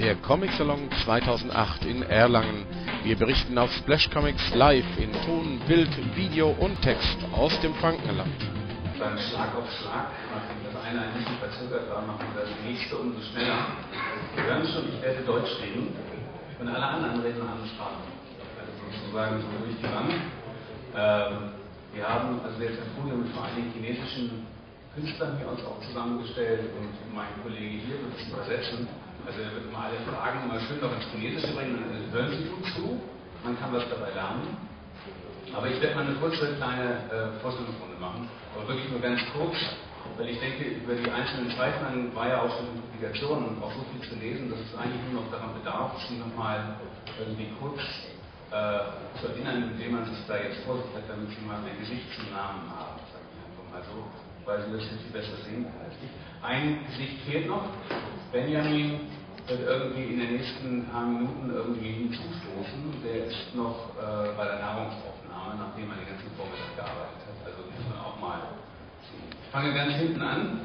der Comic-Salon 2008 in Erlangen. Wir berichten auf Splash Comics live in Ton, Bild, Video und Text aus dem Frankenland. Beim Schlag auf Schlag, nachdem das eine ein bisschen verzögert war, machen wir das nächste umso schneller. Wir hören schon, ich werde Deutsch reden und alle anderen reden andere Sprachen. Also sozusagen so durch die Bank. Wir haben also jetzt ein Podium mit vor allem chinesischen Künstlern hier uns auch zusammengestellt und mein Kollege hier wird es übersetzen. Also er wird immer alle Fragen mal schön noch ins Chinesische bringen, und hören Sie gut zu, man kann was dabei lernen. Aber ich werde mal eine kurze kleine Vorstellungsrunde machen, aber wirklich nur ganz kurz, weil ich denke, über die einzelnen Zeichnungen war ja auch schon in Publikationen auch so viel zu lesen, dass es eigentlich nur noch daran bedarf, sie nochmal irgendwie kurz zu erinnern, mit dem man sich da jetzt vor sich hat, damit Sie mal ein Gesicht zum Namen haben, sage ich einfach mal so, weil Sie das jetzt viel besser sehen können als ich. Ein Gesicht fehlt noch. Benjamin wird irgendwie in den nächsten paar Minuten irgendwie hinzustoßen. Der ist noch bei der Nahrungsaufnahme, nachdem er den ganzen Vormittag gearbeitet hat. Also muss man auch mal sehen. Ich fange ganz hinten an.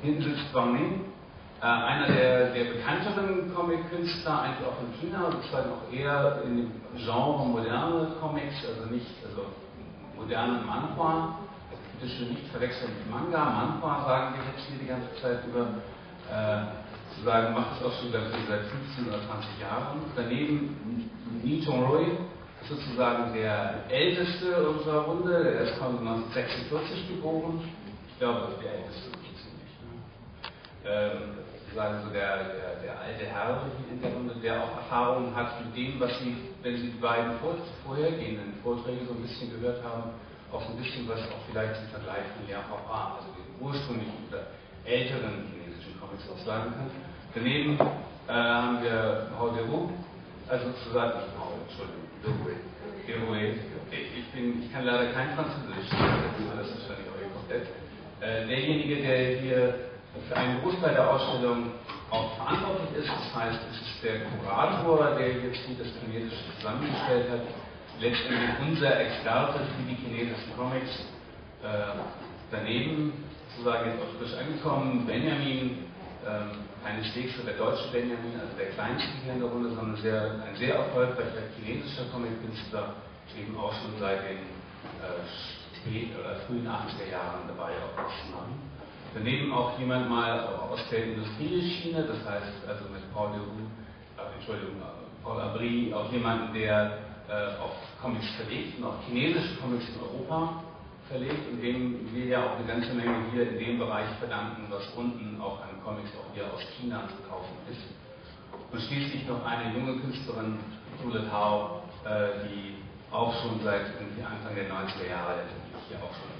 Hinten sitzt Wang, einer der bekannteren Comic-Künstler, eigentlich auch in China, sozusagen auch eher in dem Genre moderne Comics, also moderne Manhwa. Das will nicht verwechseln mit Manga. Manhwa sagen wir jetzt hier die ganze Zeit über. Sozusagen macht es auch schon seit 15 oder 20 Jahren. Daneben Ni-Chong-Rui ist sozusagen der älteste unserer Runde. Der ist 1946 geboren. Ich glaube, das ist der älteste ziemlich. Sozusagen so der alte Herr in der Runde, der auch Erfahrungen hat mit dem, was Sie, wenn Sie die beiden vorhergehenden Vorträge so ein bisschen gehört haben, auch so ein bisschen was auch vielleicht im Vergleich von Liang Hao, also den ursprünglichen oder älteren chinesischen Comics auch sagen kann. Daneben haben wir heute, also sozusagen, ich kann leider kein Französisch, das ist wahrscheinlich auch komplett. Derjenige, der hier für einen Großteil der Ausstellung auch verantwortlich ist, das heißt, es ist der Kurator, der jetzt hier das Chinesische zusammengestellt hat, letztendlich unser Experte für die chinesischen Comics. Daneben, sozusagen jetzt auch frisch angekommen, Benjamin, keineswegs so der deutsche Benjamin, also der kleinste hier in der Runde, sondern ein sehr erfolgreicher chinesischer Comic-Künstler, eben auch schon seit den frühen 80er Jahren dabei auch haben. Daneben auch jemand mal aus der Industrieschiene, das heißt also mit Paul Abri, auch jemanden, der auch Comics verlegt und auch chinesische Comics in Europa verlegt und dem wir ja auch eine ganze Menge hier in dem Bereich verdanken, was unten auch an Comics auch hier aus China zu kaufen ist. Und schließlich noch eine junge Künstlerin, Zule Tao, die auch schon seit irgendwie Anfang der 90er Jahre hier auch schon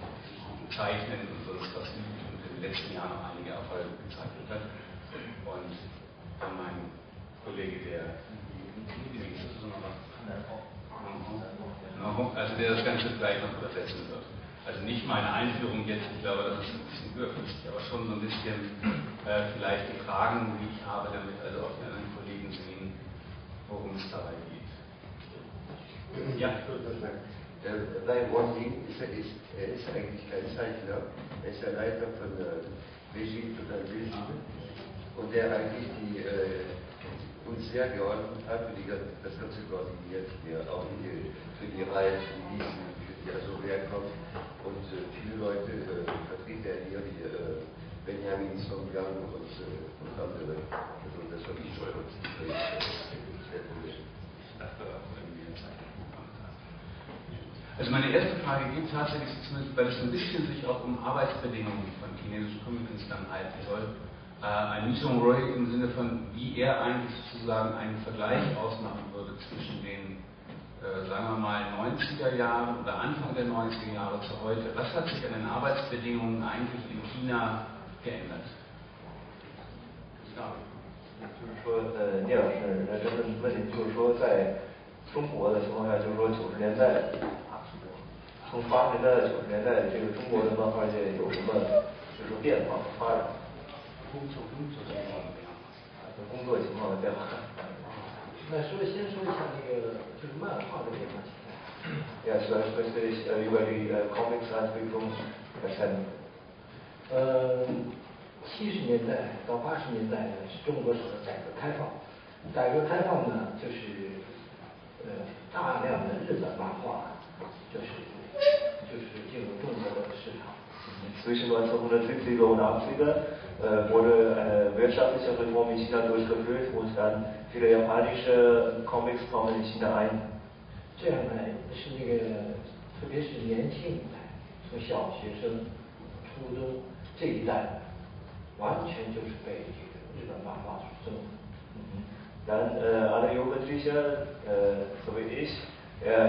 zeichnen und sonst was übt und in den letzten Jahren noch einige Erfolge gezeichnet hat. Und dann mein Kollege, also der das Ganze vielleicht noch übersetzen wird. Also nicht meine Einführung jetzt, ich glaube, das ist ein bisschen überflüssig, aber schon so ein bisschen vielleicht die Fragen, die ich habe, damit also auch die anderen Kollegen sehen, worum es dabei geht. Ja. Nein, Wang ist eigentlich kein Zeichner, er ist der Leiter von Beijing Total Vision und der eigentlich uns sehr geholfen hat, das Ganze koordiniert hier, auch für die Reihen, für die also herkommt. Und viele Leute vertreten er hier, wie Benjamin Songgang und andere. Also das war nicht toll. Also meine erste Frage geht tatsächlich, zumindest, weil es ein bisschen sich auch um Arbeitsbedingungen von chinesischen Comic-Künstlern halten soll. Ein Ni-Chong-Rui im Sinne von, wie er eigentlich sozusagen einen Vergleich ausmachen würde zwischen den, sagen wir mal, 90er Jahren oder Anfang der 90er Jahre zu heute. Was hat sich an den Arbeitsbedingungen eigentlich in China geändert? Ja. 就是说，聂老师，这个问题就是说，在中国的情况下，就是说90年代，从80年代、90年代，这个中国的漫画界有什么就是说变化和发展？工作情况的变化。那先说一下那个就是漫画的变化情况。Yes, especially regarding comics as we from 70年代到80年代是中国改革开放，改革开放呢，就是大量的日本漫画，就是进入中国的市场。Zwischen 1970er und 80er wurde eine wirtschaftliche Reform in China durchgeführt und dann viele japanische Comics kommen in China ein. 这样呢，是那个特别是年轻一代，从小学生、初中这一代，完全就是被这个日本漫画所征服。Dann alle Jugendlichen, so wie ich,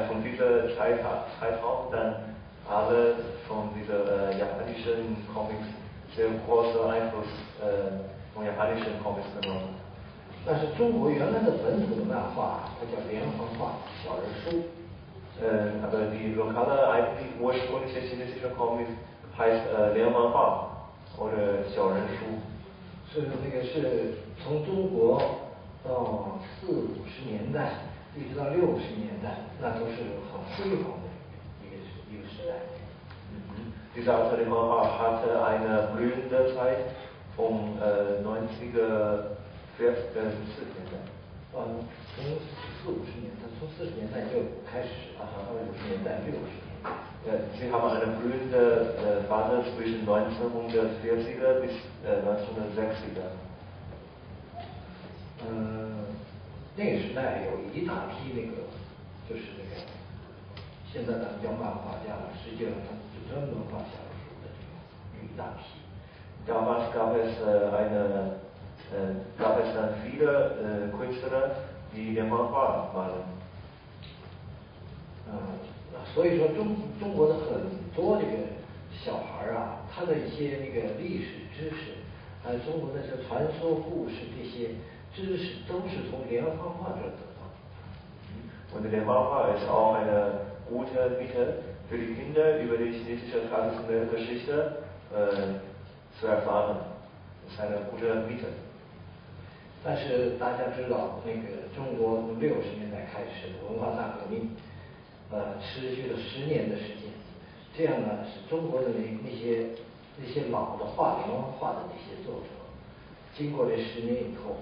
von dieser Zeitraum dann alle von dieser japanischen Comics sehr großer Einfluss von japanischen Comics genommen. 但是中国原来的本土的漫画，它叫连环画、小人书。Aber die lokale, eigentlich ursprüngliche chinesische Comics heißt Lehrmanhua oder 小人书。是那个是从中国到40-50年代，一直到60年代，那都是很辉煌的一个时代。Diese Art Lehrmanhua hatte eine blühende Zeit vom 90er, 40er年代。从40-50年代，从40年代就开始到50年代、60年代。Sie haben eine blühende Phase zwischen 1940er bis 1960er. 那个时代有一大批就是那个，现在咱们叫漫画家了，实际上他是专门画小人书的有一大批。Damals gab es dann viele Künstler, die den Manhua malen. 所以说中国的很多这个小孩啊，他的一些那个历史知识，还有中国的这传说故事这些知识，都是从连环画这儿得到的。Und der Manhua ist auch eine gute Mittel für die Kinder über die chinesische traditionelle Geschichte zu erfahren. Das ist eine gute Mittel. 但是大家知道，那个中国从60年代开始的文化大革命，持续了10年的时间，这样呢，使中国的那些老的连环画的那些作者，经过这10年以后，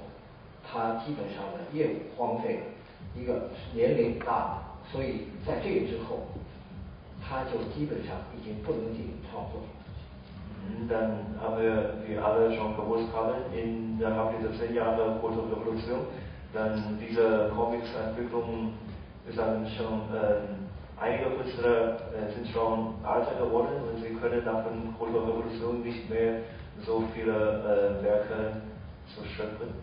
他基本上呢业务荒废了，一个是年龄大了，所以在这个之后，他就基本上已经不能进行创作。Dann haben wir, wie alle schon gewusst haben, innerhalb dieser 10 Jahre Kulturrevolution, dann diese Comics-Entwicklung, wir sagen schon, einige Künstler sind schon älter geworden und sie können nach der Kulturrevolution nicht mehr so viele Werke zu schöpfen.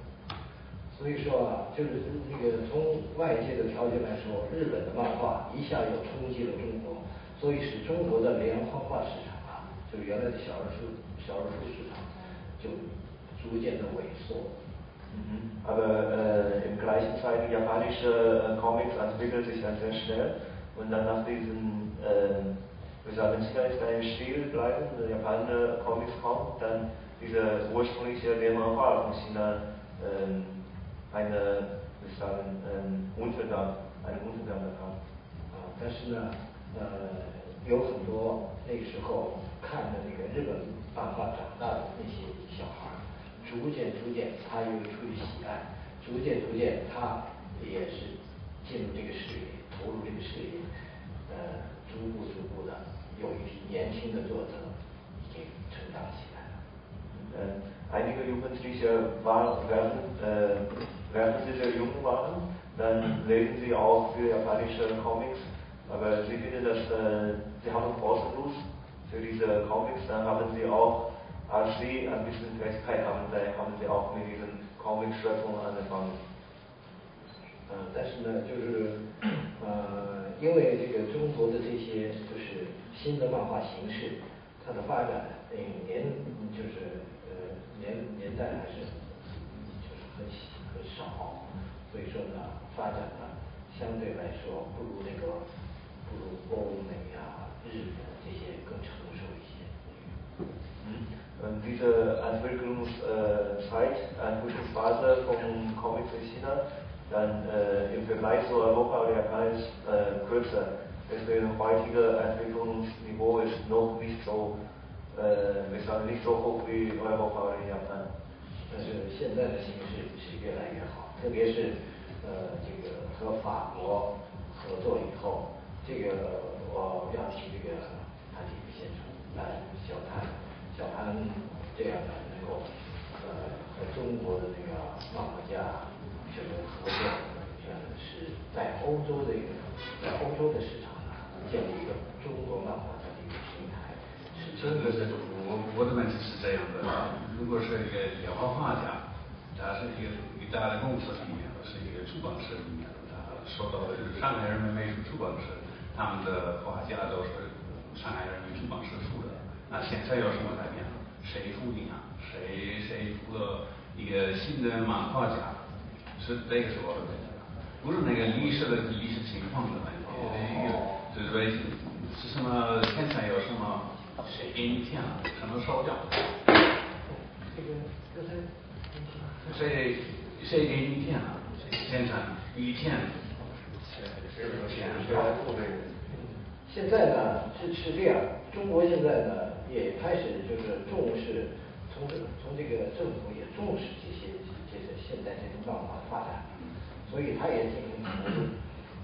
所以说啊，就是那个从外界的条件来说，日本的漫画一下又冲击了中国，所以使中国的连环画市场啊，就原来的小人书市场就逐渐的萎缩。Aber im gleichen Zeit die japanische Comics entwickelt sich dann sehr schnell und dann nach diesen, wir sagen, China ist ein Stil bleiben, japanische Comics kommt, dann diese ursprüngliche Lehrmanhua von China einen Untergang gehabt. 但是呢，有很多那个时候看的那个日本漫画长大的那些小孩，逐渐他又出于喜爱，逐渐他也是进入这个事业，投入这个事业，逐步的有一批年轻的作者已经成长起来了。Einige Jugendliche während sie sehr jung waren, dann lesen sie auch viele japanische Comics, aber sie finden, dass sie haben große Lust für diese Comics, dann haben sie auch, als sie ein bisschen Fertigkeit haben, dann haben sie auch mit diesen Comic-Schöpfungen angefangen. 但是呢，就是因为这个中国的这些就是新的漫画形式，它的发展年代还是就是很少，所以说呢，发展呢相对来说不如欧美啊、日本这些更成熟一些。Und diese Entwicklungsphase von Comics in China, dann im Vergleich zu Europa oder Japan ist kürzer. Deswegen heutige Entwicklungsniveau ist noch nicht so, wir sagen nicht so hoch wie Europa oder Japan. 但是现在的形势是越来越好，特别是这个和法国合作以后，这个我要提这个他这个先生小谭这样的能够和中国的这个漫画家这个合作，是在欧洲的市场呢建立一个中国漫画的一个平台，是真的是我的问题是这样的，如果是一个裱画家，他是一个大的公司里面，是一个出版社里面，他收到的就是上海人民美术出版社，他们的画家都是上海人民出版社出的。那现在有什么改变？谁出影啊？谁出了一个新的漫画家？是这个是我的问题，不是那个历史情况的问题。就是说是什么？现在有什么？谁给你钱了？什么收掉？这个刚才谁给你钱了？现在一天现在呢是这样，中国现在呢也开始就是重视，从这个政府也重视这些现在这种漫画发展，所以他也进行投入。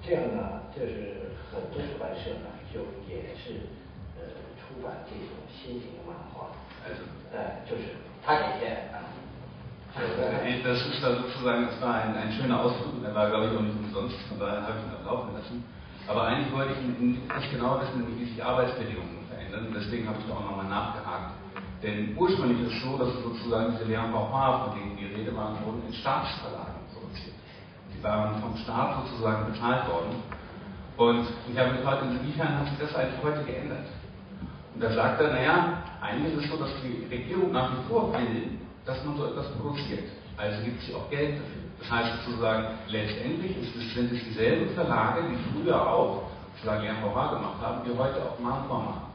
这样呢，就是很多出版社呢就也是出版这种新型的漫画，就是他给钱啊。Das ist sozusagen, das war ein schöner Ausdruck, der war, glaube ich, auch nicht umsonst, von daher habe ich ihn auch laufen lassen. Aber eigentlich wollte ich nicht genau wissen, wie sich Arbeitsbedingungen verändern, deswegen habe ich auch nochmal nachgehakt. Denn ursprünglich ist es so, dass sozusagen diese Léon Bauer, von denen die Rede war, wurden in Staatsverlagen produziert. Die waren vom Staat sozusagen bezahlt worden. Und ich habe mich gefragt, inwiefern hat sich das eigentlich heute geändert? Und da sagt er, naja, eigentlich ist es so, dass die Regierung nach wie vor will, dass man so etwas produziert. Also gibt sie auch Geld dafür. Das heißt sozusagen, letztendlich sind es dieselben Verlage, die früher auch sozusagen Lehrmaurer gemacht haben, die heute auch Manchmal machen.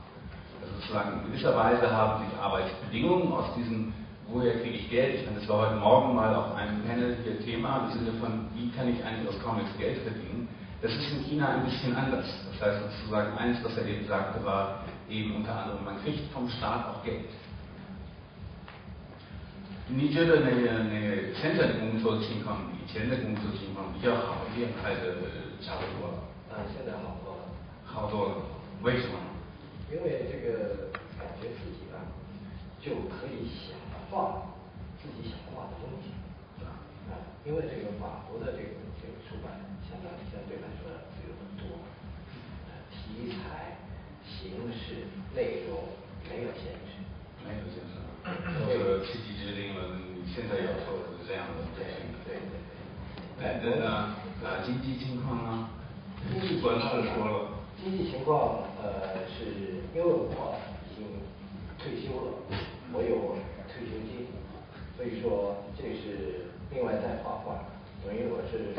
Also sozusagen in gewisser Weise haben sich Arbeitsbedingungen aus diesem, woher kriege ich Geld? Ich meine, das war heute Morgen mal auf einem Panel hier Thema im Sinne von, wie kann ich eigentlich aus Comics Geld verdienen? Das ist in China ein bisschen anders. Das heißt sozusagen, eins, was er eben sagte, war eben unter anderem, man kriegt vom Staat auch Geld. 你觉得那个现在的工作情况比以前的工作情况比较好一点，还是差不多了？现在好多了。好多了，为什么？因为这个感觉自己呢就可以想画自己想画的东西，因为这个法国的这个出版相对来说自由很多，题材、形式、内容没有限制。没有限制。这个契机决定了你现在要做的是这样的事情。对。经济情况呢？经济说了。经济情况是因为我已经退休了，我有退休金，所以说这是另外再画画，等于我是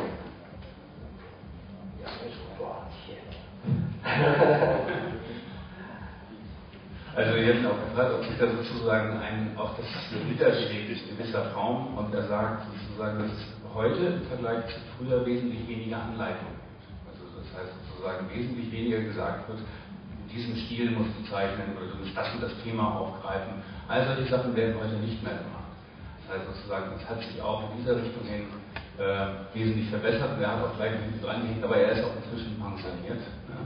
两个手抓钱。Also wir haben auch gefragt, ob sich da sozusagen auch das widerschlägt in gewisser Form, und er sagt sozusagen, dass es heute im Vergleich zu früher wesentlich weniger Anleitung gibt. Also das heißt sozusagen wesentlich weniger gesagt wird, in diesem Stil musst du zeichnen oder du musst das und das Thema aufgreifen. All solche Sachen werden heute nicht mehr gemacht. Das heißt sozusagen, es hat sich auch in dieser Richtung hin wesentlich verbessert, und er hat auch gleich hinten dran gehängt, aber er ist auch inzwischen pensioniert. Ja?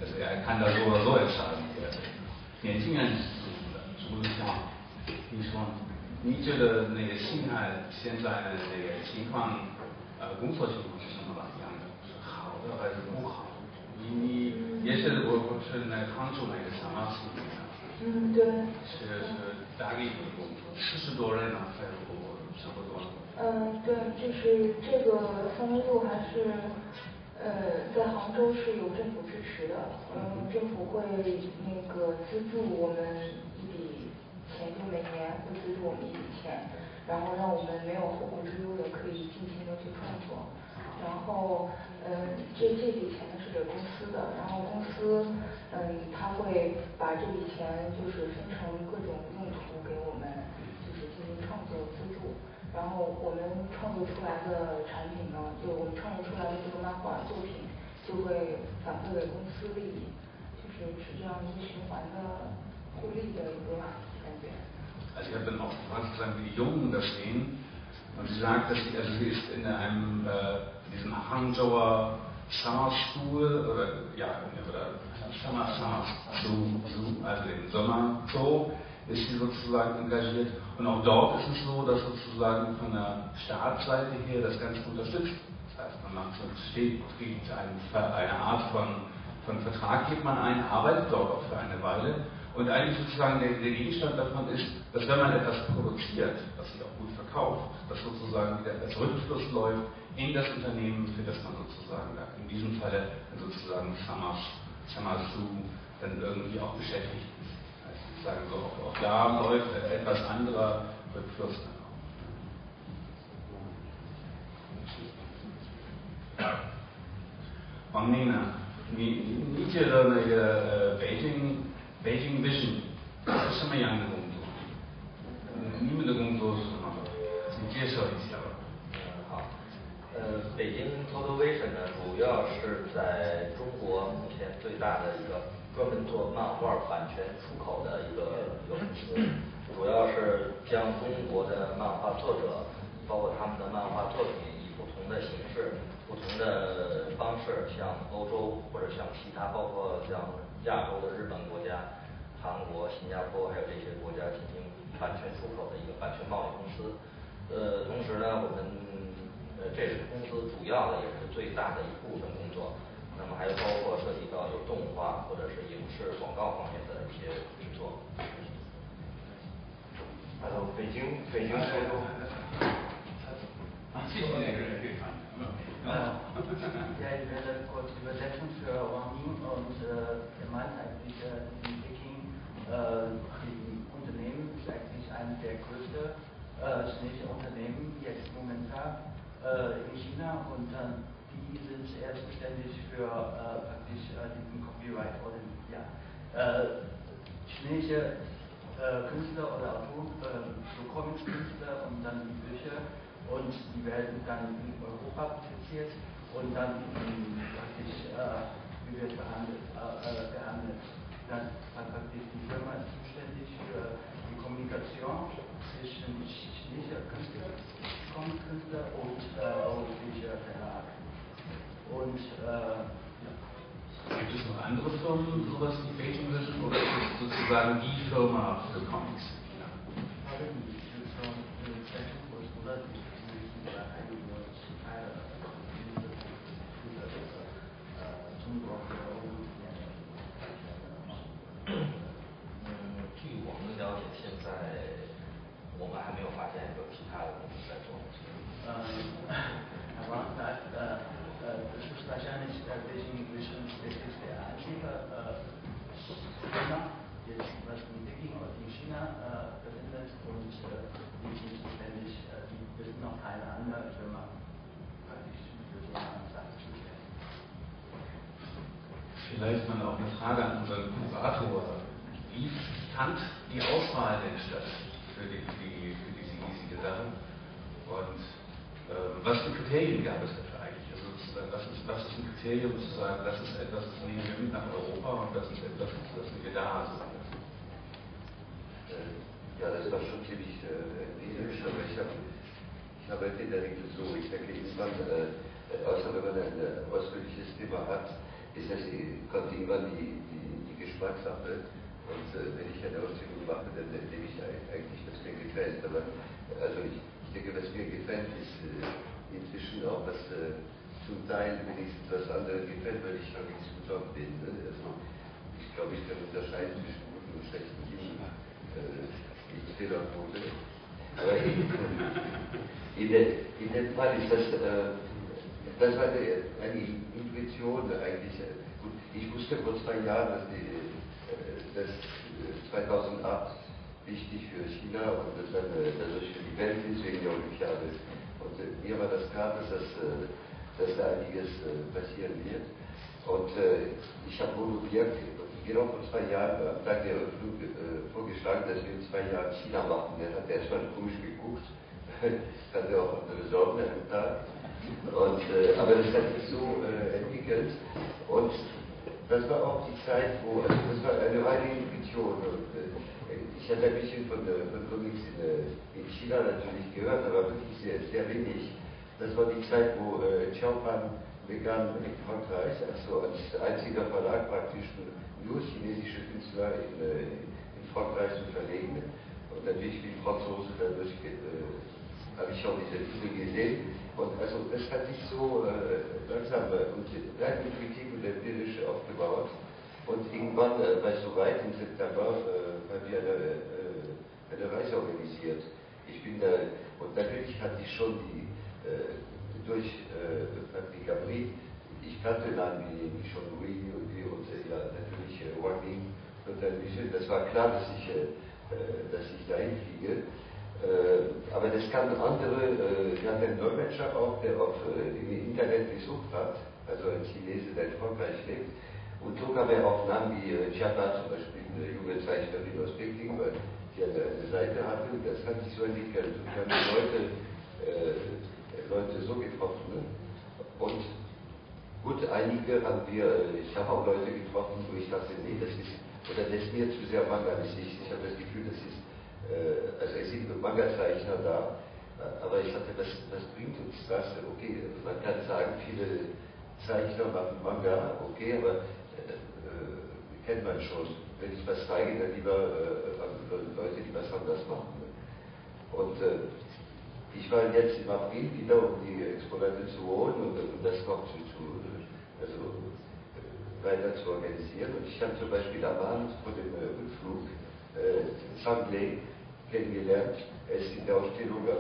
Also er kann da so oder so entscheiden. 年轻人除了像你说，你觉得那个西安现在的那个情况，工作情况是什么样的？是好的还是不好？你也是我是那杭州那个什么情况？对。是大概40多人呢，还是差不多？对，就是这个36还是。在杭州是有政府支持的，政府会那个资助我们一笔钱，就每年会资助我们一笔钱，然后让我们没有后顾之忧的可以尽情的去创作。然后这笔钱呢是给公司的，然后公司他会把这笔钱就是分成各种用途给我们，就是进行创作资助。然后我们创作出来的产品呢，就我们创作出来的这个漫画作品，就会反馈给公司利益，就是这样一个循环的互利的一个感觉。Also ich habe dann auch gefragt, wie die Jungen das sehen, sie sagt, dass sie ist in diesem Hangzhouer Summer School oder Summer Zoo, also im Sommer Zoo, ist sie sozusagen engagiert. Und auch dort ist es so, dass sozusagen von der Staatsseite her das Ganze unterstützt. Das heißt, man macht so eine Art von Vertrag, gibt man ein, arbeitet dort auch für eine Weile. Und eigentlich sozusagen der Gegenstand davon ist, dass wenn man etwas produziert, was sich auch gut verkauft, dass sozusagen wieder als Rückfluss läuft in das Unternehmen, für das man sozusagen da, in diesem Falle sozusagen Summer Zoo, dann irgendwie auch beschäftigt ist. Also sozusagen so auch da läuft etwas anderer Rückfluss dann auch. Nina, नीचे Beijing Vision 什么样的工作？你们的工作是什么？请介绍一下吧。好，北京 Total Vision 呢，主要是在中国目前最大的一个专门做漫画版权出口的一个公司，主要是将中国的漫画作者，包括他们的漫画作品，以不同的形式、不同的方式，向欧洲或者向其他，包括像亚洲的日本国家、韩国、新加坡还有这些国家进行版权出口的一个版权贸易公司。同时呢，我们这是公司主要的也是最大的一部分工作。那么还有包括涉及到有动画或者是影视广告方面的一些制作。北京收购。谢谢那个人可以翻译。Ja, ich werde kurz übersetzen für Wang Ning und er meint eigentlich, in Peking, die Unternehmen ist eigentlich eines der größten chinesischen Unternehmen jetzt momentan in China und die sind eher zuständig für praktisch diesen Copyright oder chinesische Künstler oder Autoren, so Comics-Künstler und dann die Bücher und die werden dann in Europa publiziert und dann praktisch wie wird gehandelt. Dann praktisch die Firma ist zuständig für die Kommunikation zwischen chinesischer Künstler, Comic-Künstler und europäischer Verlag. Und gibt es noch andere Firmen, sowas wie Beijing Vision, oder ist es sozusagen die Firma für Comics? Vielleicht mal auch eine Frage an unseren Kurator. Wie fand die Auswahl denn statt für diese riesige Sache? Und was für Kriterien gab es dafür eigentlich? Also was ist ein Kriterium zu sagen, das ist etwas, das nehmen wir mit nach Europa und das ist etwas, das wir da haben? Ja, das war schon ziemlich wählerisch, aber ich arbeite in der Regel so. Ich denke, irgendwann, außer wenn man ein ausführliches Thema hat, kommt irgendwann die Geschmackssache. Und wenn ich eine Ausstellung mache, dann nehme ich eigentlich, was mir gefällt. Aber also ich denke, was mir gefällt, ist inzwischen auch, was zum Teil wenigstens was anderen gefällt, weil ich schon Diskutant bin. Ne? Also ich glaube, ich kann unterscheiden zwischen guten und schlechten Dingen. Ich Fehlerquote. Aber in dem Fall ist das war eine Intuition eigentlich. Gut, ich wusste vor 2 Jahren, dass 2008 wichtig für China und das dann dadurch für die Welt ist wegen der Olympiade. Und mir war das klar, dass da einiges passieren wird. Und ich habe moduliert, genau vor 2 Jahren am Tag der Eröffnung vorgeschlagen, dass wir in 2 Jahren China machen. Er hat erstmal komisch geguckt, hatte auch andere Sorgen an dem Tag. Und, aber das hat sich so entwickelt und das war auch die Zeit, wo, also das war eine reine Intuition. Und, ich hatte ein bisschen von Comics in China natürlich gehört, aber wirklich sehr, sehr wenig. Das war die Zeit, wo Japan begann in Frankreich, also als einziger Verlag praktisch nur chinesische Künstler in Frankreich zu verlegen. Und natürlich wie Franzosen dadurch habe ich auch diese Titel gesehen. Und also das hat sich so langsam und rein intuitiv und empirisch aufgebaut. Und irgendwann war es soweit, im September haben wir eine Reise organisiert. Und natürlich hatte ich schon durch Gabri, ich kannte Namen wie schon Louis und ja, natürlich Wang Ling und ein bisschen, das war klar, dass ich dahin fliege. Aber das kamen andere, wir hatten einen Dolmetscher auch, der im Internet gesucht hat, also ein Chinese, der in Frankreich lebt. Und so kam er auf Namen wie Chiapa, zum Beispiel eine junge Zeichnerin aus Peking, weil die eine Seite hatte, und das hat sich so entwickelt. Und wir haben Leute so getroffen. Und gut, einige haben ich habe auch Leute getroffen, wo ich dachte, nee, das ist mir zu sehr manga-mäßig. Ich habe das Gefühl, also es sind Manga-Zeichner da, aber ich dachte, was bringt uns das? Okay, man kann sagen, viele Zeichner machen Manga, okay, aber kennt man schon. Wenn ich was zeige, dann lieber an Leute, die was anders machen. Und ich war jetzt im April wieder, um die Exponate zu holen und das noch weiter zu organisieren. Und ich habe zum Beispiel am Abend vor dem Rückflug Zhang Lei kennengelernt. Er ist in der Ausstellung, er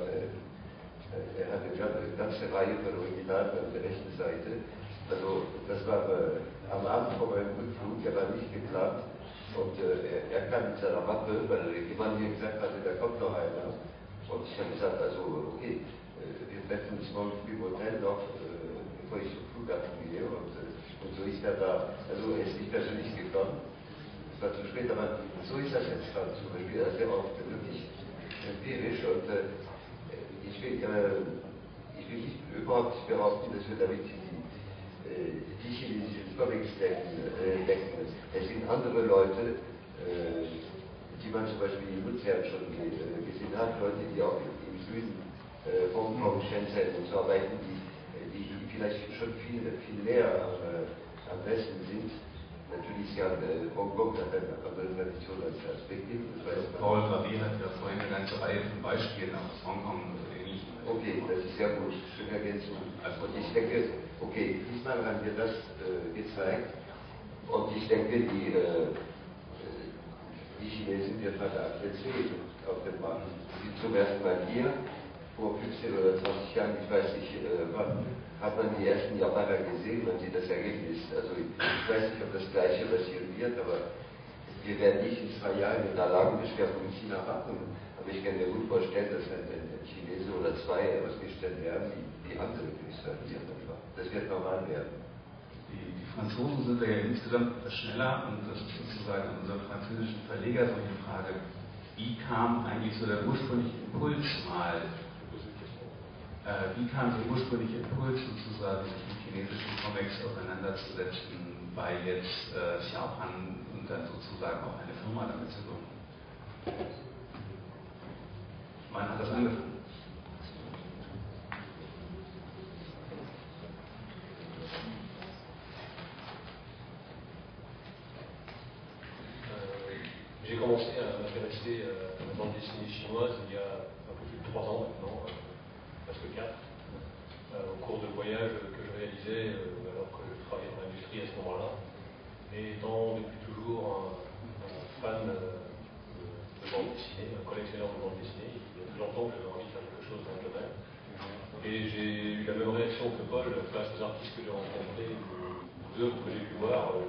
hat eine ganze Reihe von Originalen auf der rechten Seite. Also das war am Abend vor meinem Rückflug, der war nicht geplant. Und er kam mit seiner Mappe, weil jemand mir gesagt hatte, da kommt noch einer. Und ich habe gesagt, also okay, wir treffen uns morgen früh im Hotel noch, bevor ich zum Flughafen gehe. Und so ist er da. Also er ist nicht persönlich gekommen. Es war zu spät, aber so ist das entstanden. Zum Beispiel, sehr oft wirklich empirisch. Und ich will nicht überhaupt behaupten, dass wir damit die chinesischen Comics decken. Es sind andere Leute, die man zum Beispiel in Luzern schon gesehen hat, Leute, die auch im Süden, Hongkong, Shenzhen und so arbeiten, die vielleicht schon viel näher am Westen sind. Natürlich ist ja Hongkong hat eine andere Tradition als Peking. Paul Gravé hat ja vorhin eine ganze Reihe von Beispielen aus Hongkong und Ähnlichem. Okay, das ist sehr gut, schöne Ergänzung. Und ich denke, okay, diesmal haben wir das gezeigt und ich denke, die Chinesen wird man da sehen auf dem Markt. Sie zum ersten Mal hier, vor 15 oder 20 Jahren, ich weiß nicht, wann hat man die ersten Japaner gesehen, man sieht das Ergebnis. Also ich weiß nicht, ob das Gleiche passieren wird, aber wir werden nicht in 2 Jahren in der Lage, in China machen. Aber ich kann mir gut vorstellen, dass ein Chinese oder 2 ausgestellt werden, die andere Künstler hier einfach. Das wird normal werden. Die Franzosen sind ja insgesamt etwas schneller und das ist sozusagen an unseren französischen Verleger so eine Frage, wie kam eigentlich so der ursprüngliche Impuls mal, sozusagen sich mit chinesischen Comics auseinanderzusetzen, bei jetzt Xiaopan und dann sozusagen auch eine Firma damit zu gründen? Wann hat das angefangen? J'ai commencé à m'intéresser à la bande dessinée chinoise il y a un peu plus de 3 ans maintenant, presque 4, au cours de voyages que je réalisais alors que je travaillais dans l'industrie à ce moment-là. Et étant depuis toujours un fan de bande dessinée, un collectionneur de bande dessinée, il y a plus longtemps que j'avais envie de faire quelque chose dans le domaine. Et j'ai eu la même réaction que Paul face aux artistes que j'ai rencontrés, aux œuvres que j'ai pu voir.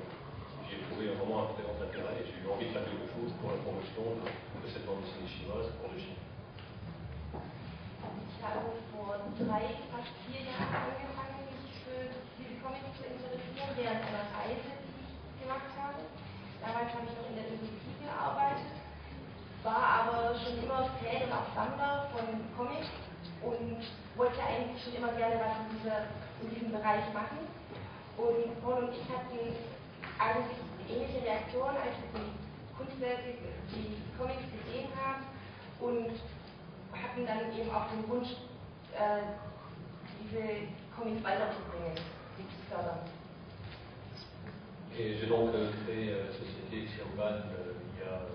J'ai trouvé vraiment un très grand intérêt et j'ai eu envie de faire quelque chose pour la promotion de cette bande dessinée chinoise pour le Chine. Ich habe vor 3, fast 4 Jahren angefangen, mich für diese Comics zu interessieren, während einer Reise, die ich gemacht habe. Damals habe ich noch in der Industrie gearbeitet, war aber schon immer Fan und auch Sammler von Comics und wollte eigentlich schon immer gerne was in diesem Bereich machen. Und Paul und ich hatten eigentlich ähnliche Reaktionen, als wir die Künstler die Comics gesehen haben und hatten dann eben auch den Wunsch, diese Comics weiterzubringen, sie zu fördern. Et j'ai donc créé la société Urban il y a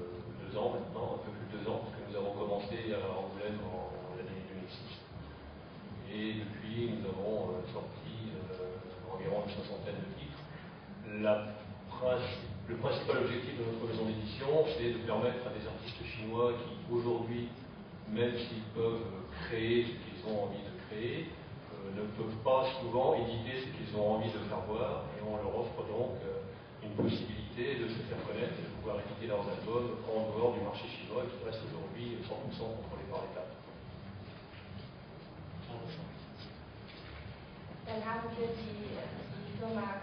2 ans maintenant, un peu plus de 2 ans, parce que nous avons commencé à Angoulême en l'année 2006. Et depuis, nous avons sorti environ une 60aine de titres. Le principal objectif de notre maison d'édition, c'est de permettre à des artistes chinois qui, aujourd'hui, même s'ils peuvent créer ce qu'ils ont envie de créer, ne peuvent pas souvent éditer ce qu'ils ont envie de faire voir, et on leur offre donc une possibilité de se faire connaître et de pouvoir éditer leurs albums en dehors du marché chinois qui reste aujourd'hui 100% contrôlé par l'État. Dann haben wir die Firma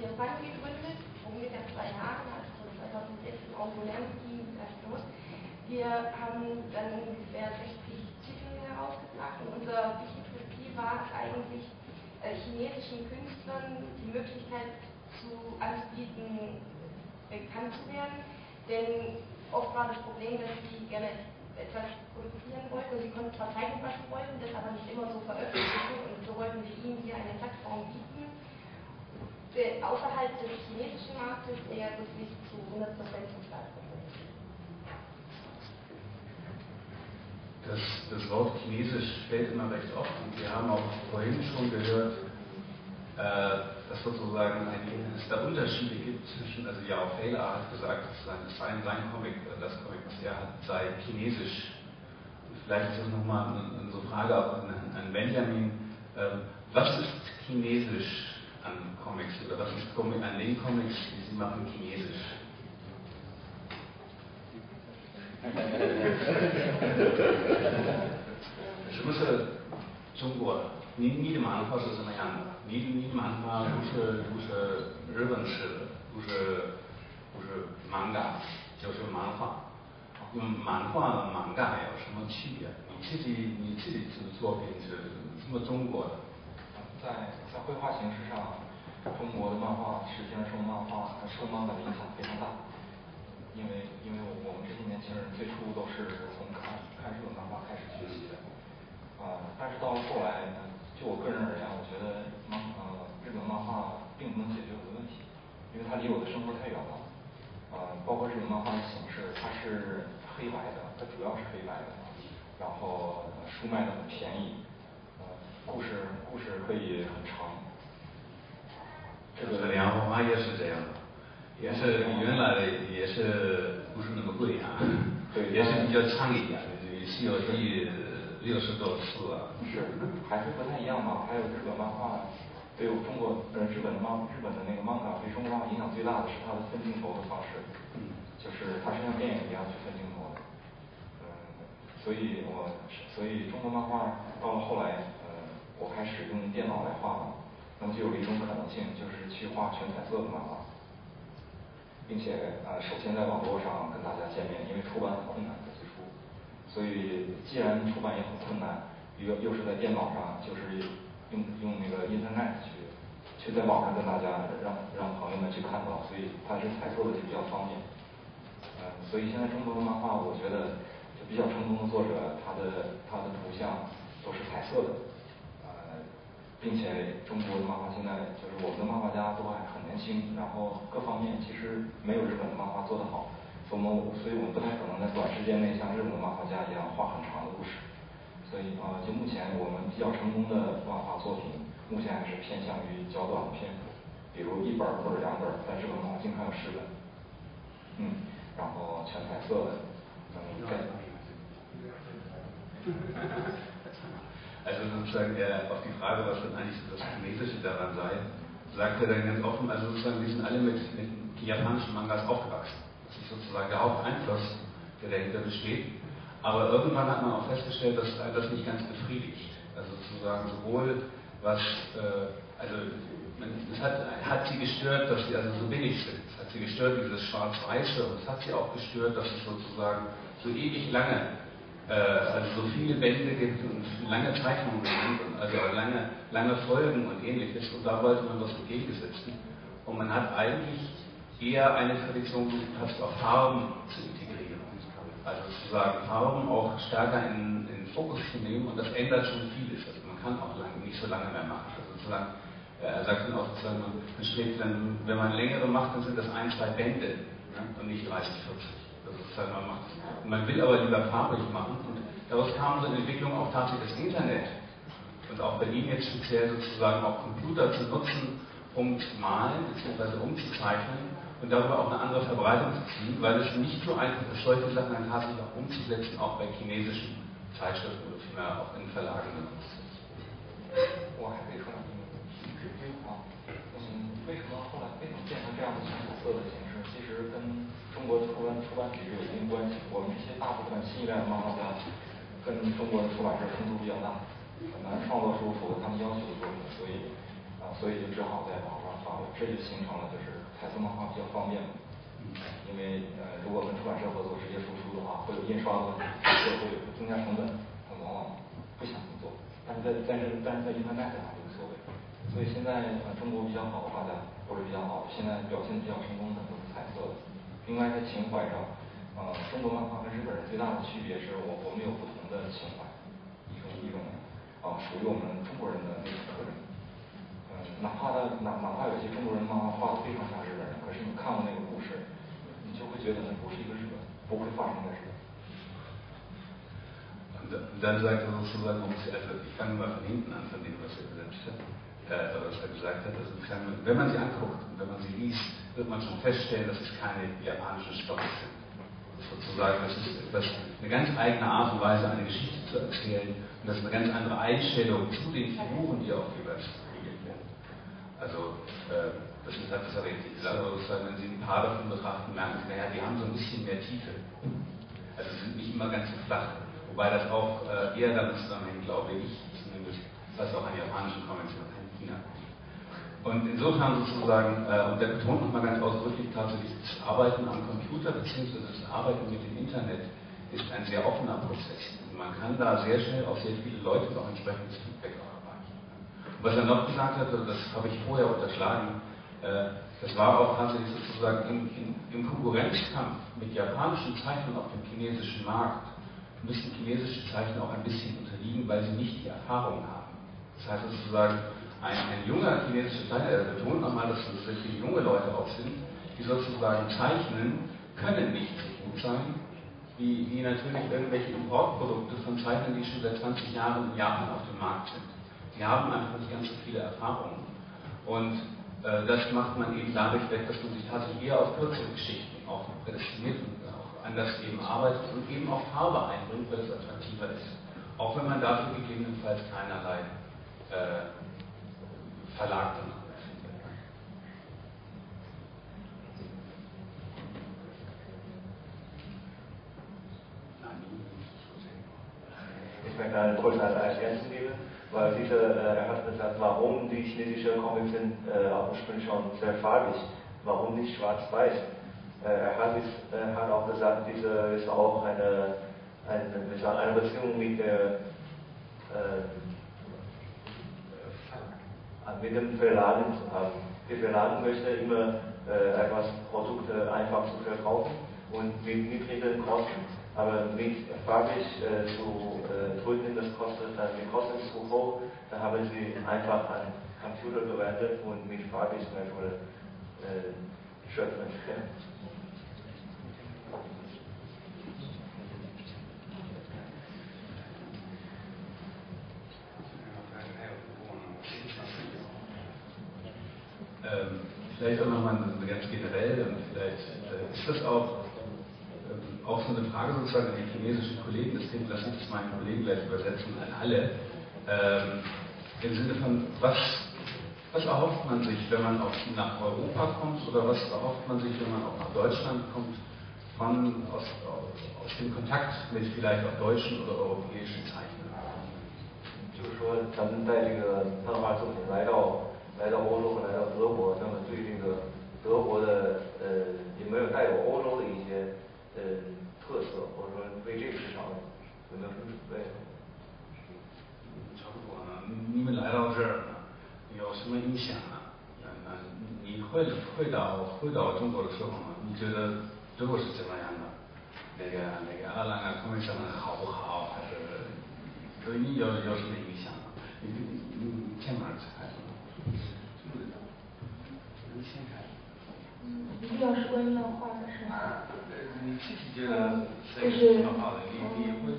Urban gegründet, ungefähr 2 Jahre, also 2006 in Angoulême ging das los. Wir haben dann ungefähr 60 Titel herausgebracht und unser wichtigstes Ziel war es eigentlich, chinesischen Künstlern die Möglichkeit anzubieten, bekannt zu werden, denn oft war das Problem, dass sie gerne etwas produzieren wollten und sie konnten zwar zeigen, was sie wollten, das aber nicht immer so veröffentlichen und so wollten wir ihnen hier eine Plattform bieten, außerhalb des chinesischen Marktes, der wirklich zu 100% stattfindet. Das Wort Chinesisch fällt immer recht oft und wir haben auch vorhin schon gehört, dass sozusagen es da Unterschiede gibt zwischen, also ja auch Taylor hat gesagt, sein Comic, das Comic, was er hat, sei chinesisch. Und vielleicht ist das nochmal eine so Frage auch an Benjamin, was ist chinesisch an Comics oder was ist an den Comics, die Sie machen, chinesisch?是中国你的漫画是什么样的？你的漫画不是日本式的，不是manga，就是漫画。用漫画和manga有什么区别？你自己的作品是这么中国的？在绘画形式上，中国的漫画实际上受manga的影响非常大。因为我们这些年轻人最初都是从看日本漫画开始学习的。但是到了后来，就我个人而言，我觉得日本漫画并不能解决我的问题，因为它离我的生活太远了。包括日本漫画的形式，它是黑白的，它主要是黑白的，然后书卖的很便宜，故事可以很长。这个两幅画也是这样的，也是原来的也是不是那么贵啊，对，也是比较长一点的，《西游记》60多次啊。是，还是不太一样吧？还有日本漫画，对日本的那个 manga 对中国漫画影响最大的是它的分镜头的方式，就是它是像电影一样去分镜头的。所以中国漫画到了后来，我开始用电脑来画了，那么就有一种可能性，就是去画全彩色的漫画，并且首先在网络上跟大家见面，因为出版很困难的最初。所以，既然出版也很困难，又是在电脑上，就是用那个 internet 去在网上跟大家让朋友们去看到，所以它是彩色的就比较方便。所以现在中国的漫画，我觉得就比较成功的作者，他的图像都是彩色的，并且中国的漫画现在就是我们的漫画家都还很年轻，然后各方面其实没有日本的漫画做得好。所以我们不太可能在短时间内像日本的漫画家一样画很长的故事。所以就目前我们比较成功的漫画作品，目前还是偏向于较短的篇幅，比如1本或者2本，在日本漫画经常有10本，然后全彩色的，Also sozusagen auf die Frage, was denn eigentlich das Chinesische daran sei, sagt er dann ganz offen, also sozusagen wir sind alle mit japanischen Mangas aufgewachsen. Das ist sozusagen der Haupteinfluss, der dahinter besteht. Aber irgendwann hat man auch festgestellt, dass das nicht ganz befriedigt. Also sozusagen sowohl was, es hat sie gestört, dass sie also so billig sind. Es hat sie gestört, dieses Schwarz-Weiße, und es hat sie auch gestört, dass es sozusagen so ewig lange, also so viele Bände gibt und lange Zeichnungen sind, und also lange Folgen und ähnliches. Und da wollte man was entgegensetzen. Und man hat eigentlich eher eine Tradition gesucht hat, auch Farben zu integrieren. Also sozusagen Farben auch stärker in den Fokus zu nehmen, und das ändert schon vieles. Also man kann auch nicht so lange mehr machen. Also sozusagen, er sagt dann auch sozusagen, man schlägt dann, wenn man längere macht, dann sind das 1, 2 Bände, ne? Und nicht 30, 40. Also sozusagen man macht. Und man will aber lieber farbig machen, und daraus kam so eine Entwicklung auch tatsächlich das Internet. Und auch bei Ihnen jetzt speziell sozusagen auch Computer zu nutzen, um zu malen bzw. umzuzeichnen und darüber auch eine andere Verbreitung zu ziehen, weil es nicht so einfach ist, solche Sachen dann tatsächlich auch umzusetzen, auch bei chinesischen Zeitschriften oder vielmehr auch in Verlagen genutzt. 我还可以说两句啊，为什么后来为什么变成这样的全彩色的形式？其实跟中国的出版体制有一定关系。我们这些大部分新一代的漫画家跟中国的出版社冲突比较大，很难创作出符合他们要求的作品，所以就只好在网上发布，这就形成了就是彩色漫画比较方便。因为如果跟出版社合作直接输出的话，会有印刷的问题，会增加成本，他往往不想这么做。但是在 Internet 上就无所谓。所以现在中国比较好的画家，或者比较好，现在表现比较成功的都是彩色的。另外在情怀上，中国漫画跟日本人最大的区别是我们有不同的情怀，一种属于我们中国人的那种特征。哪怕有些中国人漫画画的非常像日本人，可是你看过那个故事，你就会觉得那不是一个日本，不会发生在日本。Und dann sagt er sozusagen, ich fange mal von hinten an, von dem, was er gesagt hat. Also wenn man sie anguckt und wenn man sie liest, wird man schon feststellen, dass es keine japanischen Stoffe sind. Sozusagen, das ist eine ganz eigene Art und Weise, eine Geschichte zu erzählen, und das ist eine ganz andere Einstellung zu den Figuren, die auch jeweils gespielt werden. Also, das hat er richtig gesagt, aber sozusagen, wenn Sie ein paar davon betrachten, merken Sie, naja, die haben so ein bisschen mehr Tiefe. Also sind nicht immer ganz so flach. Wobei das auch eher damit zusammenhängt, glaube ich, zumindest, was auch an japanischen Comics noch in China. Und insofern sozusagen, und der betont nochmal ganz ausdrücklich tatsächlich, das Arbeiten am Computer bzw. das Arbeiten mit dem Internet ist ein sehr offener Prozess. Und man kann da sehr schnell auf sehr viele Leute und auch entsprechendes Feedback erreichen. Und was er noch gesagt hat, das habe ich vorher unterschlagen, das war auch tatsächlich sozusagen im Konkurrenzkampf mit japanischen Zeichnern auf dem chinesischen Markt, müssen chinesische Zeichner auch ein bisschen unterliegen, weil sie nicht die Erfahrung haben. Das heißt sozusagen, ein junger chinesischer Zeichner, er betont nochmal, dass es sehr viele junge Leute auch sind, die sozusagen zeichnen, können nicht so gut sein, wie natürlich irgendwelche Importprodukte von Zeichnern, die schon seit 20 Jahren in Japan auf dem Markt sind. Die haben einfach nicht ganz so viele Erfahrungen. Und das macht man eben dadurch weg, dass man sich tatsächlich eher auf kürzere Geschichten auch prädestiniert und anders eben arbeitet und eben auch Farbe einbringt, weil es attraktiver ist. Auch wenn man dafür gegebenenfalls keinerlei Verlag dann findet. Ich möchte kurz eine Ergänzung geben, weil er hat gesagt, warum die chinesischen Comics sind ursprünglich schon sehr farbig, warum nicht schwarz-weiß. Er hat auch gesagt, diese ist auch eine Beziehung mit dem Verlagen zu haben. Die Verlagen möchten immer etwas Produkte einfach zu verkaufen und mit niedrigen Kosten. Aber mit farbig zu drücken, die Kosten zu hoch, da haben sie einfach an Computer verwendet und mit farbig schöpfen. Vielleicht auch nochmal ganz generell, und vielleicht ist das auch so eine Frage sozusagen an die chinesischen Kollegen, deswegen lasse ich das meinen Kollegen gleich übersetzen, an alle, im Sinne von, was erhofft man sich, wenn man nach Europa kommt, oder was erhofft man sich, wenn man auch nach Deutschland kommt, aus dem Kontakt mit vielleicht auch deutschen oder europäischen Zeichnern? 就是说，咱们在这个漫画作品来到欧洲和来到德国，那么对这个德国的有没有带有欧洲的一些特色，或者说为这个市场有没有什么准备？差不多呢，你们来到这儿呢，有什么影响呢？你会回到中国的时候呢，你觉得中国是怎么样的？那个阿兰啊，Comic-Salon好不好？还是对你有什么影响？你前面开始。你先开。一定要是关于漫画的是吗？你自己觉得是挺好的。你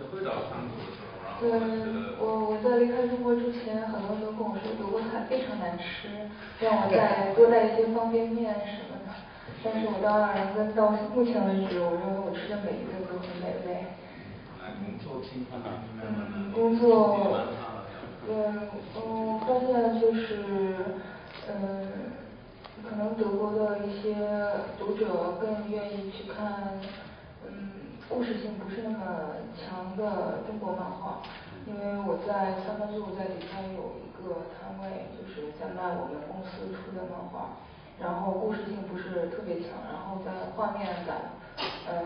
回到韩国的时候，然后觉得。我在离开中国之前，很多人都跟我说德国菜非常难吃，让我再多带一些方便面什么的。但是我到爱尔兰跟到目前为止，我认为我吃的每一顿都很美味。工作，我发现就是，可能德国的一些读者更愿意去看，故事性不是那么强的中国漫画。因为我在三分路在底下有一个摊位，就是在卖我们公司出的漫画，然后故事性不是特别强，然后在画面感，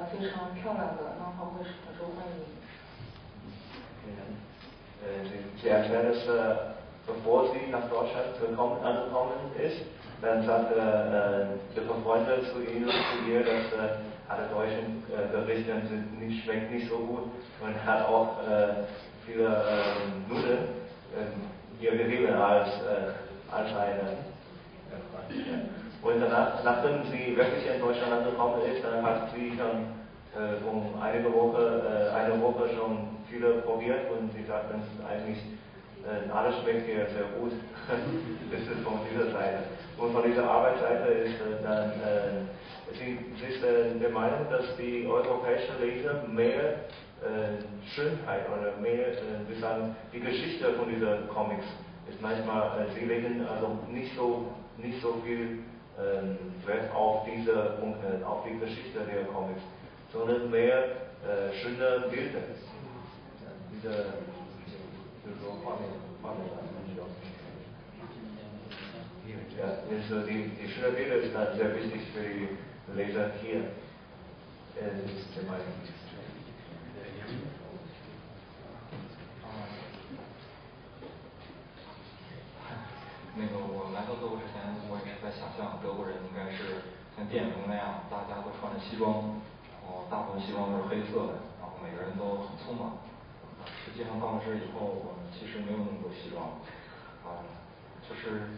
非常漂亮的漫画会是很受欢迎。Sie erklärt, dass bevor sie nach Deutschland angekommen ist, dann sagte der Freunde zu ihr, dass alle deutschen Gerichte schmecken nicht so gut und hat auch viele Nudeln ihr gegeben als eine. Und nachdem sie wirklich in Deutschland angekommen ist, dann hat sie schon eine Woche schon viele probiert und sie sagt, dass eigentlich alles schmeckt hier sehr gut. Das ist von dieser Seite. Und von dieser Arbeitsseite ist dann, sie ist der Meinung, dass die europäischen Leser mehr Schönheit oder mehr, wir sagen, die Geschichte von diesen Comics ist manchmal, sie legen also nicht so viel Wert auf die Geschichte der Comics, sondern mehr schöne Bilder. Also die schöne Bilder ist dann sehr wichtig für die Leser hier. Das ist der Meinung. 那个我来到德国之前，我也是在想象德国人应该是像电影中那样，大家都穿着西装，然后大部分西装都是黑色的，然后每个人都很匆忙。实际上到了这以后，我们其实没有那么多西装，就是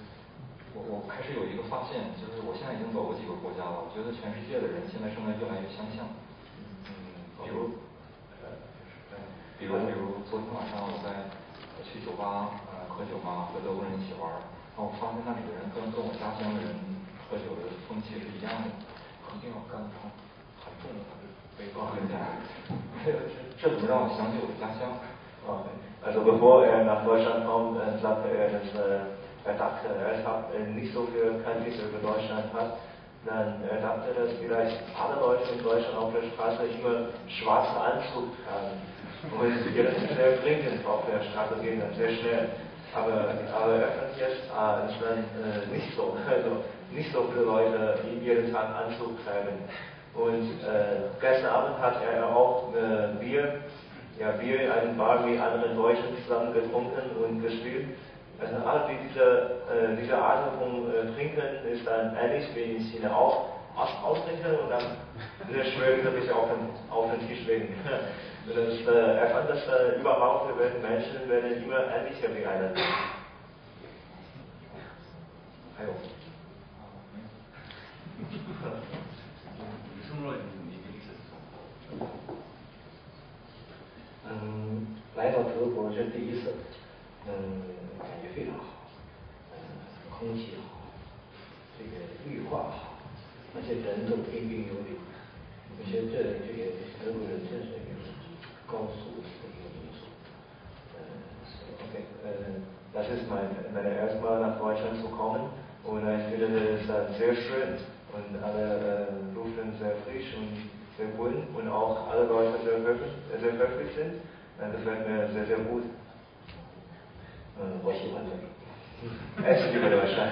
我开始有一个发现，就是我现在已经走过几个国家了，我觉得全世界的人现在生得越来越相像。比如昨天晚上我在去酒吧喝酒嘛，和德国人一起玩，然后我发现那里的人跟我家乡的人喝酒的风气是一样的，一定要干很重的杯放人家，这怎么让我想起我的家乡？Also bevor nach Deutschland kommt, sagte dass dachte, hat nicht so viel Kenntnisse über Deutschland hat. Dann dachte, dass vielleicht alle Leute in Deutschland auf der Straße immer schwarzen Anzug tragen. Und jetzt sehr dringend auf der Straße gehen, dann sehr schnell. Aber er fand jetzt, dass dann nicht so, also nicht so viele Leute jeden Tag Anzug tragen. Und gestern Abend hat er auch Bier in einem Bar mit anderen Deutschen zusammen getrunken und gespielt. Also alle diese Art von Trinken ist dann ähnlich wie in China auch austrinken und dann sehr schwer wieder sich auf den Tisch legen. Er fand das überhaupt, Menschen werden immer ähnlicher wie einer. 还有，你说说你的意思？来到德国这第一次，感觉非常好，空气好，这个绿化好，而且人都彬彬有礼。我觉得这个德国人真是一个高素质的一个民族。Das ist meine erste Mal nach Deutschland zu kommen und ich finde es sehr schön und alle Luften sehr frisch und sehr bunt und auch alle Leute sehr höflich sind. Das gefällt mir sehr, sehr gut. 我喜欢这里。Es liebe Deutschland.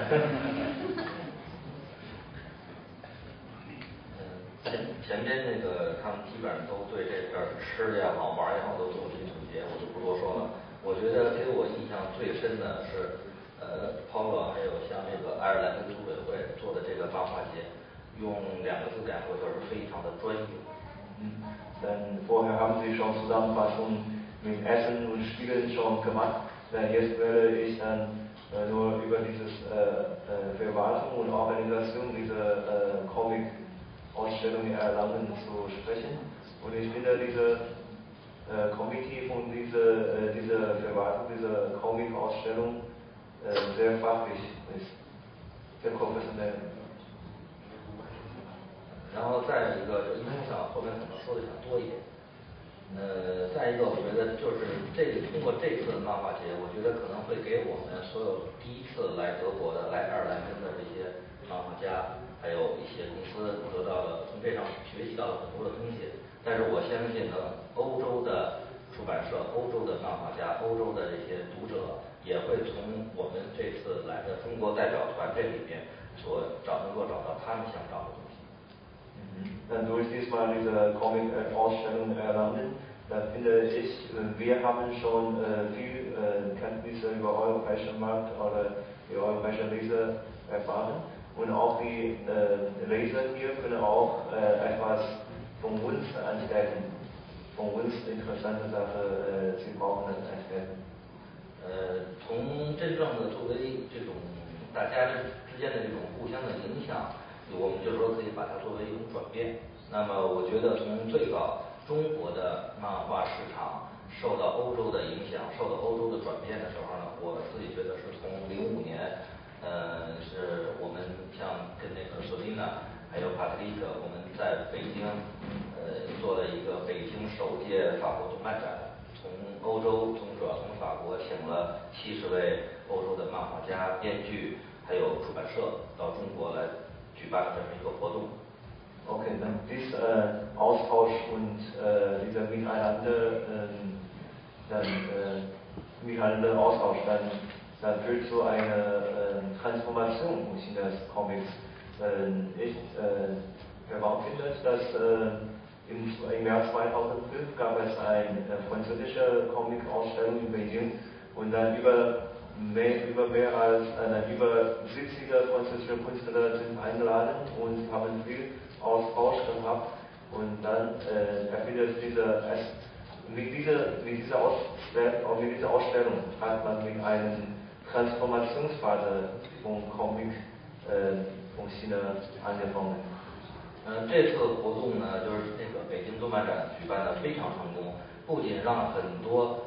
前边那个他们基本上都对这边吃也好玩也好都做了一总结，我就不多说了。我觉得给我印象最深的是，Paulo 还有像这个爱尔兰的组委会做的这个8用2个字概括就是非常的专业。Dann vorher haben Sie schon Zusammenfassungen mit Essen und Spielen schon gemacht. Jetzt werde ich dann nur über dieses Verwaltung und Organisation dieser Comic-Ausstellung in Erlangen zu sprechen. Und ich finde diese Komitee von dieser Verwaltung, dieser Comic-Ausstellung sehr fachlich ist, sehr professionell. 然后再一个影响后面可能说的想多一点。再一个我觉得就是通过这次的漫画节，我觉得可能会给我们所有第一次来德国的来爱尔兰根的这些漫画家，还有一些公司得到了从这上学习到了很多的东西。但是我相信呢，欧洲的出版社、欧洲的漫画家、欧洲的这些读者也会从我们这次来的中国代表团这里面能够找到他们想找的东西。Dann durch diesmal diese Comic-Ausstellung in Erlangen, da finde ich, wir haben schon viel Kenntnisse über den europäischen Markt oder die europäischen Leser erfahren. Und auch die Leser hier können auch etwas von uns entdecken, von uns interessante Sachen, sie brauchen es entdecken. 从真正的作为这种大家之间的这种互相的影响，我们就说可以把它作为一种转变。那么我觉得从最早中国的漫画市场受到欧洲的影响，受到欧洲的转变的时候呢，我自己觉得是从05年，是我们像跟那个索丽娜还有帕特里克，我们在北京做了一个北京首届法国动漫展，从欧洲主要从法国请了70位欧洲的漫画家、编剧还有出版社到中国来举办了这么一个活动。Okay, dann dieser Austausch und dieser miteinander Austausch dann führt zu einer Transformation in das Comics. Ich finde, dass im Jahr 2005 gab es eine französische Comic-Ausstellung in Beijing und dann über 70 französische Künstler sind eingeladen und haben viel Austausch gehabt und dann erfindet mit dieser Ausstellung hat man mit einem Transformationsphase von Comic von China angefangen. 这次活动呢，就是那个北京动漫展举办的非常成功，不仅让很多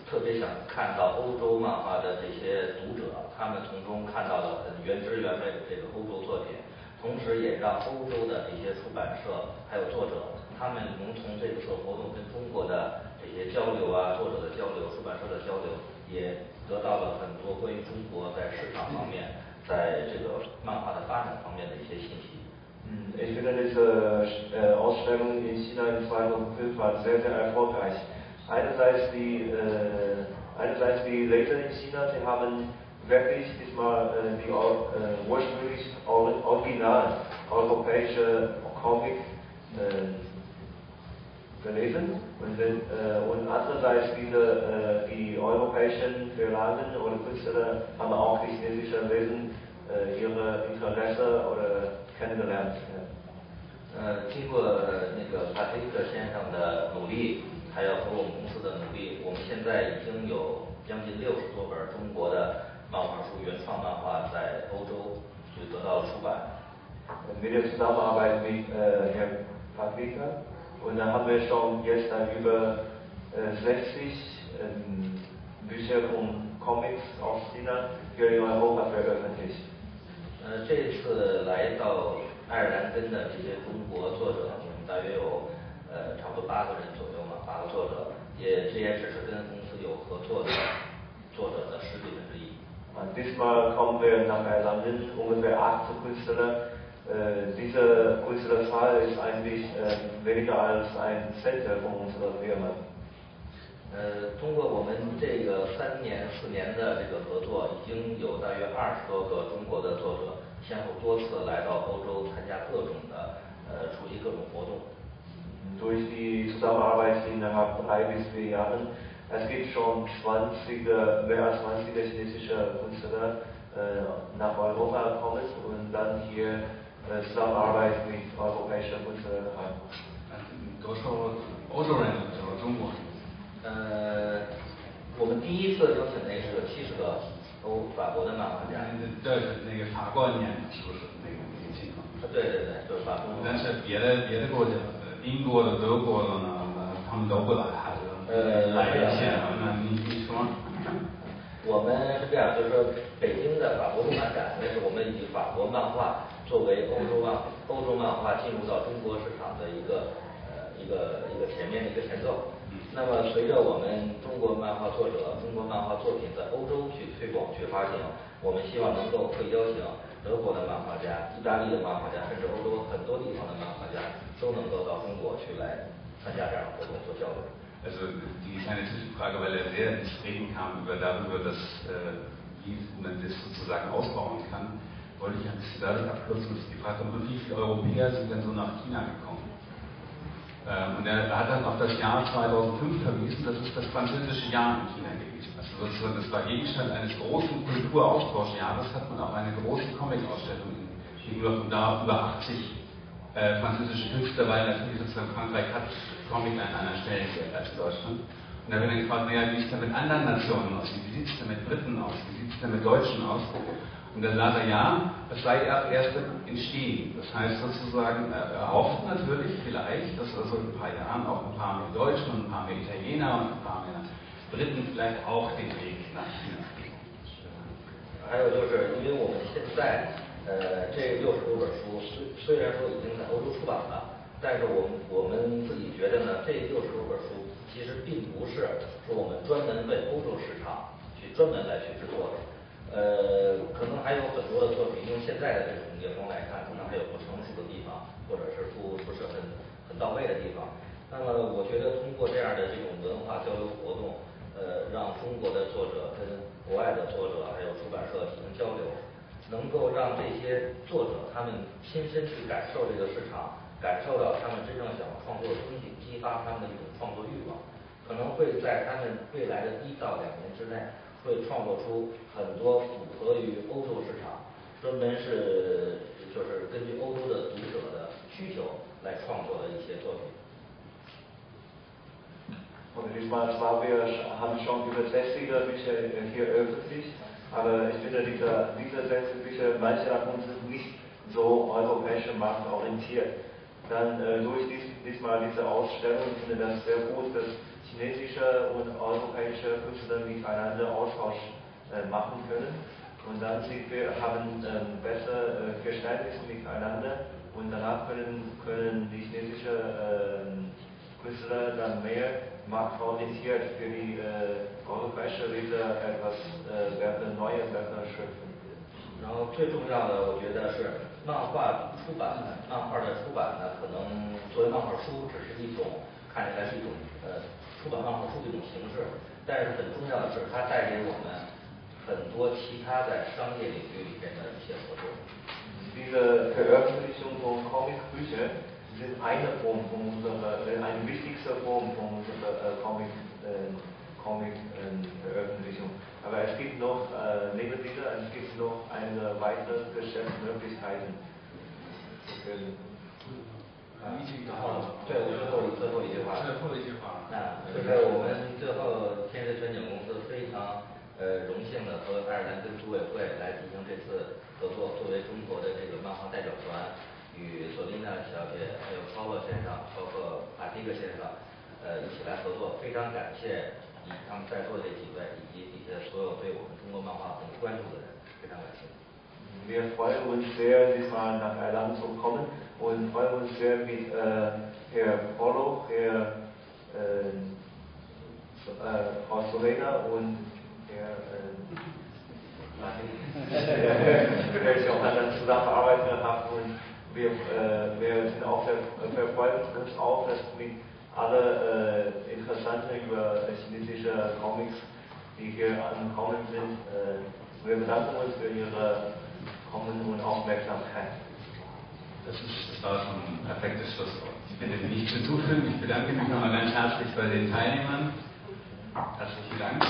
特别想看到欧洲漫画的这些读者，他们从中看到了很原汁原味的这个欧洲作品，同时也让欧洲的这些出版社还有作者，他们能从这次活动跟中国的这些交流啊，作者的交流、出版社的交流，也得到了很多关于中国在市场方面，在这个漫画的发展方面的一些信息。Ich finde diese Ausstellung in China in 2005 war sehr, sehr erfolgreich. Einerseits die Leser in China, sie haben wirklich diesmal die ursprünglich original europäische Comic gelesen und andererseits die europäischen Verlage oder Künstler haben auch die chinesische Lesen ihre Interesse oder kennengelernt. 经过那个帕特里克先生的努力，还有和我们公司的努力，我们现在已经有将近60多本中国的漫画书、原创漫画在欧洲就得到了出版。Mit der Zusammenarbeit mit Herrn Patricker und dann haben wir schon jetzt über 60 Bücher und Comics aus China hier in Europa veröffentlicht. 这次来到爱尔兰根的这些中国作者，我们大约有差不多8个人左右嘛，8个作者，这也只是跟公司有合作的作者的1/10。Diesmal kommen wir nach Erlangen, ungefähr 8 Künstler. Diese Künstlerzahl ist eigentlich weniger als ein Zehntel von unserer Firma. 通过我们这个3年4年的这个合作，已经有大约20多个中国的作者先后多次来到欧洲参加各种的出席各种活动。Durch die Zusammenarbeit innerhalb 3 bis 4 Jahren, es gibt schon mehr als 20 chinesische Künstler nach Europa kommen und dann hier Zusammenarbeit mit europäischen Künstlern haben. 多数欧洲人，就是中国人。我们第一次邀请那是70个法国的漫画家。这是那个法国年是不是那个情况？对，就是法国。但是别的国家，英国的、德国的呢，他们都不来，还是来一些。那你说？我们是这样，就是说北京的法国动漫展，那是我们以法国漫画作为欧洲漫画进入到中国市场的一个前面的一个前奏。那么随着我们中国漫画作者、中国漫画作品在欧洲去推广、去发行，我们希望能够会邀请德国的漫画家、意大利的漫画家，甚至欧洲很多地方的漫画家都能够到中国去来参加这样的活动做交流。Also die kleine Zwischenfrage, weil er sehr ins Reden kam darüber, wie man das sozusagen ausbauen kann, wollte ich ein bisschen dadurch abkürzen, dass ich gefragt habe, wie viele Europäer sind denn so nach China gekommen? Und er hat dann auf das Jahr 2005 verwiesen, das ist das französische Jahr in China gewesen. Also sozusagen, das war Gegenstand eines großen Kulturaustauschjahres, hat man auch eine große Comic-Ausstellung in New York und da über 80 französische Künstler, weil natürlich sozusagen Frankreich hat Comic an einer Stelle als Deutschland. Und da wird dann gefragt, naja, wie sieht es denn mit anderen Nationen aus? Wie sieht es denn mit Briten aus? Wie sieht es denn mit Deutschen aus? Und dann sagt er, ja, das sei erst im Entstehen. Das heißt sozusagen, er hofft natürlich vielleicht, dass also in ein paar Jahren auch ein paar mehr Deutsche und ein paar mehr Italiener und ein paar mehr Briten vielleicht auch den Weg nach China gehen. 还有就是因为我们现在这60多本书虽然说已经在欧洲出版了，但是我们自己觉得呢，这60多本书其实并不是说我们专门为欧洲市场去专门来去制作的。可能还有很多的作品，用现在的这种眼光来看，可能还有不成熟的地方，或者是不是很到位的地方。那么我觉得通过这样的这种文化交流活动，让中国的作者跟国外的作者还有出版社进行交流，能够让这些作者他们亲身去感受这个市场，感受到他们真正想创作的东西，激发他们的一种创作欲望，可能会在他们未来的1到2年之内，会创作出很多符合于欧洲市场，专门就是根据欧洲的读者的需求来创作的一些作品。Und diesmal wir haben schon über 60 Bücher hier veröffentlicht, aber ich finde diese 60 Bücher, manche davon sind nicht so europäische Markt orientiert. Dann durch diesmal diese Ausstellung finde ich das sehr gut, dass chinesische und europäische Künstler miteinander Austausch machen können. Und dann wir haben besser Verständnis miteinander und danach können die chinesischen Künstler dann mehr marktorientiert für die europäische Leser etwas Neues schöpfen. 然后最重要的，我觉得是漫画出版，漫画的出版呢，可能作为漫画书只是一种看起来是一种出版漫画书的一种形式，但是很重要的是它带给我们很多其他在商业领域里边的一些合作。Diese Veröffentlichung von Comicbüchern sind eine Form von eine wichtigste Form von unserer Comic-Veröffentlichung. Aber es gibt noch, neben dieser, es gibt noch eine weitere Geschäftsmöglichkeiten. 对，最后一句话。就是我们最后天使全景公司非常荣幸的和爱尔兰跟组委会来进行这次合作，作为中国的这个漫画代表团，与索琳娜小姐、还有超乐先生，包括马蒂克先生，一起来合作。非常感谢他们在座的这几位，以及底下所有对我们中国漫画很关注的人，非常感谢。Wir freuen uns sehr, diesmal nach Erlangen zu kommen und freuen uns sehr mit Herr Polo, Frau Solena und Herr Johann zusammenarbeiten haben und wir sind auch wir freuen uns auch, dass mit alle Interessanten über chinesische Comics, die hier angekommen sind, wir bedanken uns für Ihre Kommen und Aufmerksamkeit. Das war schon ein perfektes Schlusswort. Ich bitte nichts hinzufügen. Ich bedanke mich nochmal ganz herzlich bei den Teilnehmern. Herzlichen Dank.